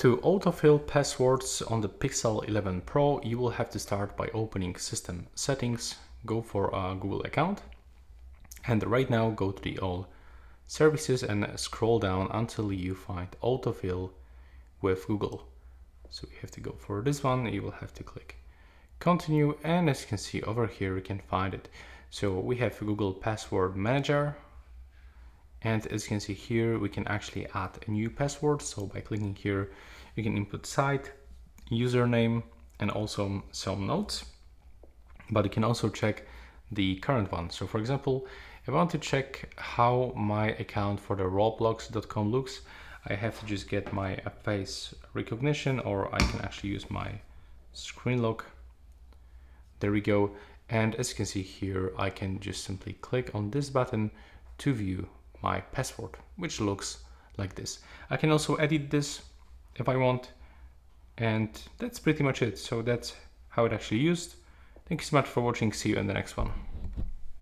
To autofill passwords on the Pixel 11 Pro, you will have to start by opening System Settings, go for a Google account, and right now go to the All Services and scroll down until you find Autofill with Google. So you have to go for this one, you will have to click Continue, and as you can see over here, you can find it. So we have Google Password Manager, and as you can see here, we can actually add a new password. So by clicking here, you can input site, username, and also some notes. But you can also check the current one. So for example, if I want to check how my account for the roblox.com looks, I have to just get my face recognition, or I can actually use my screen lock. There we go. And as you can see here, I can just simply click on this button to view my password, which looks like this. I can also edit this if I want, and that's pretty much it. So that's how it actually used. Thank you so much for watching. See you in the next one.